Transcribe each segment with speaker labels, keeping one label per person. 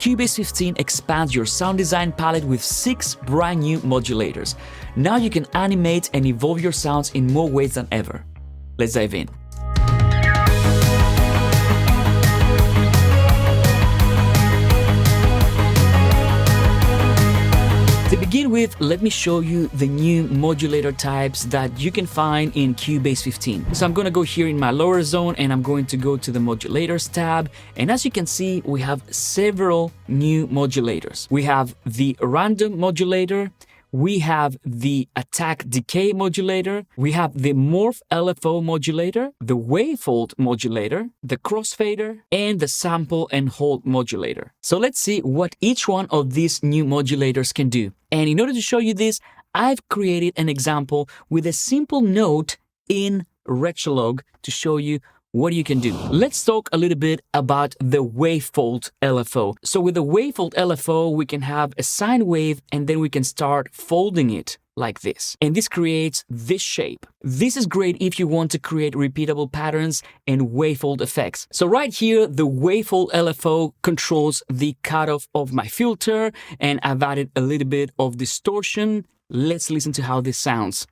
Speaker 1: Cubase 15 expands your sound design palette with 6 brand new modulators. Now you can animate and evolve your sounds in more ways than ever. Let's dive in. To begin with, let me show you the new modulator types that you can find in Cubase 15. So I'm going to go here in my lower zone and I'm going to go to the modulators tab. And as you can see, we have several new modulators. We have the random modulator, we have the attack decay modulator, we have the morph LFO modulator, the wavefold modulator, the crossfader, and the sample and hold modulator. So let's see what each one of these new modulators can do. And in order to show you this, I've created an example with a simple note in Retrolog to show you what you can do. Let's talk a little bit about the Wavefold LFO. So with the Wavefold LFO, we can have a sine wave and then we can start folding it like this. And this creates this shape. This is great if you want to create repeatable patterns and wavefold effects. So right here, the Wavefold LFO controls the cutoff of my filter, and I've added a little bit of distortion. Let's listen to how this sounds.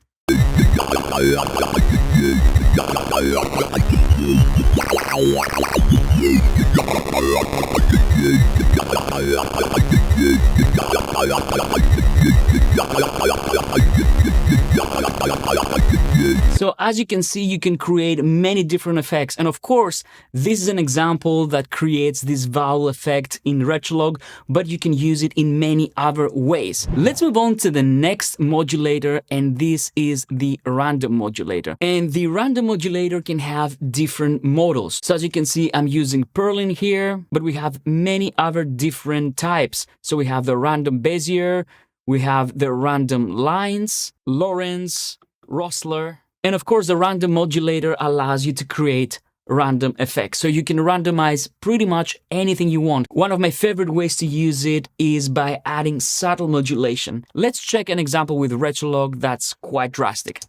Speaker 1: So as you can see, you can create many different effects. And of course, this is an example that creates this vowel effect in Retrolog, but you can use it in many other ways. Let's move on to the next modulator, and this is the random modulator. And the random modulator can have different models. So as you can see, I'm using Perlin here, but we have many other different types. So we have the random Bezier, we have the random lines, Lorentz, Rossler, and of course the random modulator allows you to create random effects. So you can randomize pretty much anything you want. One of my favorite ways to use it is by adding subtle modulation. Let's check an example with Retrolog that's quite drastic.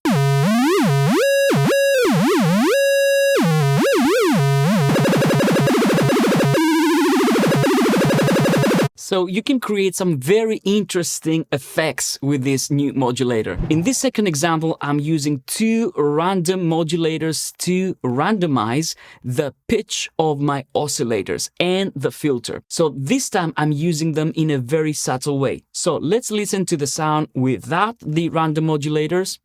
Speaker 1: So you can create some very interesting effects with this new modulator. In this second example, I'm using 2 random modulators to randomize the pitch of my oscillators and the filter. So this time I'm using them in a very subtle way. So let's listen to the sound without the random modulators.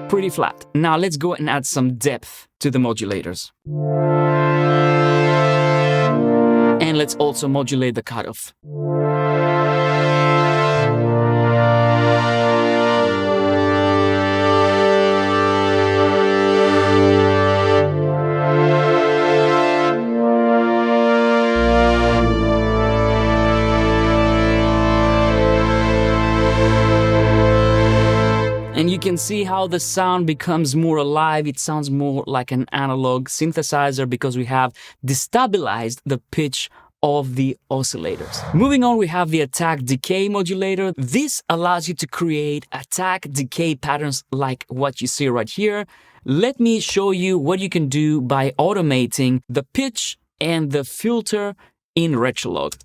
Speaker 1: Pretty flat. Now let's go and add some depth to the modulators. And let's also modulate the cutoff. And you can see how the sound becomes more alive. It sounds more like an analog synthesizer because we have destabilized the pitch of the oscillators. Moving on, we have the attack decay modulator. This allows you to create attack decay patterns like what you see right here. Let me show you what you can do by automating the pitch and the filter in Retrolog.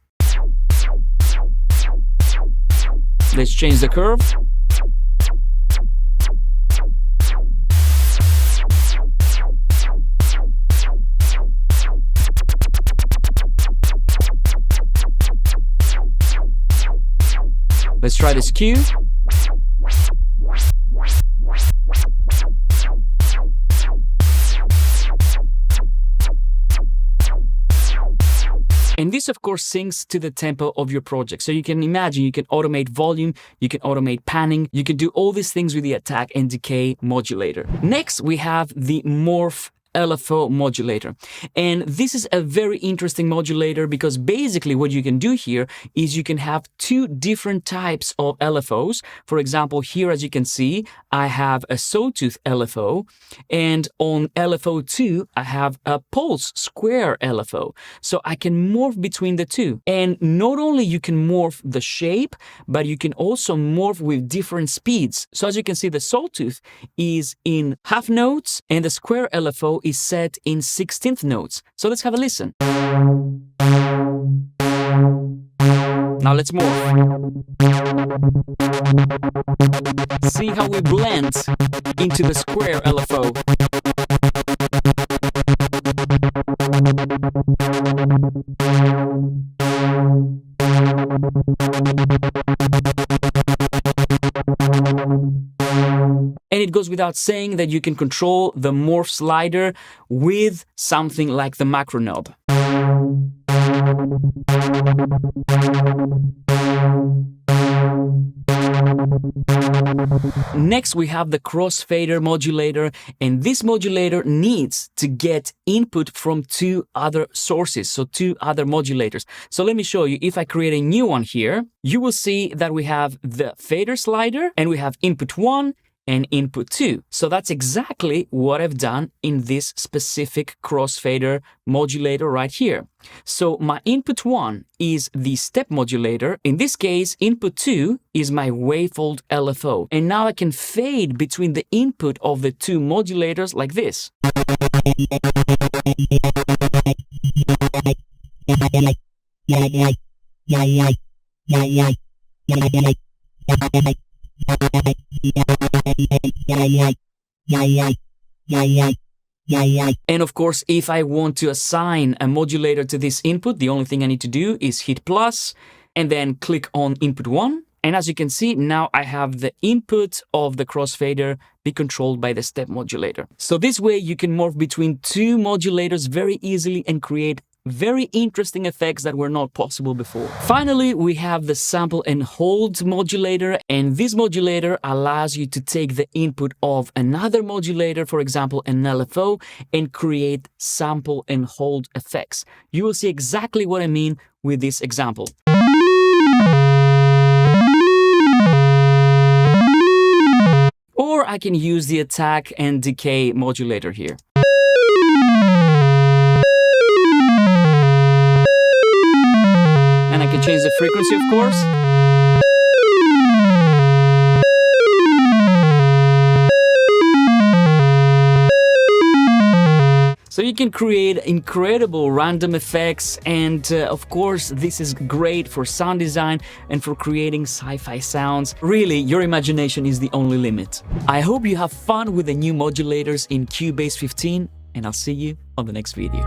Speaker 1: Let's change the curve. Let's try this cue. And this, of course, syncs to the tempo of your project. So you can imagine you can automate volume, you can automate panning, you can do all these things with the attack and decay modulator. Next, we have the morph LFO modulator. And this is a very interesting modulator because basically what you can do here is you can have two different types of LFOs. For example, here as you can see, I have a sawtooth LFO, and on LFO2, I have a pulse square LFO. So I can morph between the two. And not only you can morph the shape, but you can also morph with different speeds. So as you can see, the sawtooth is in half notes and the square LFO is set in 16th notes. So let's have a listen. Now let's morph. See how we blend into the square LFO. And it goes without saying that you can control the morph slider with something like the macro knob. Next, we have the crossfader modulator, and this modulator needs to get input from two other sources, so two other modulators. So let me show you. If I create a new one here, you will see that we have the fader slider and we have input 1 and input 2. So that's exactly what I've done in this specific crossfader modulator right here. So my input 1 is the step modulator. In this case, input 2 is my Wavefold LFO. And now I can fade between the input of the two modulators like this. And of course, if I want to assign a modulator to this input, the only thing I need to do is hit plus and then click on input 1. And as you can see, now I have the input of the crossfader be controlled by the step modulator. So this way you can morph between two modulators very easily and create very interesting effects that were not possible before. Finally, we have the sample and hold modulator, and this modulator allows you to take the input of another modulator, for example, an LFO, and create sample and hold effects. You will see exactly what I mean with this example. Or I can use the attack and decay modulator here. And I can change the frequency, of course. So you can create incredible random effects, and of course this is great for sound design and for creating sci-fi sounds. Really, your imagination is the only limit. I hope you have fun with the new modulators in Cubase 15, and I'll see you on the next video.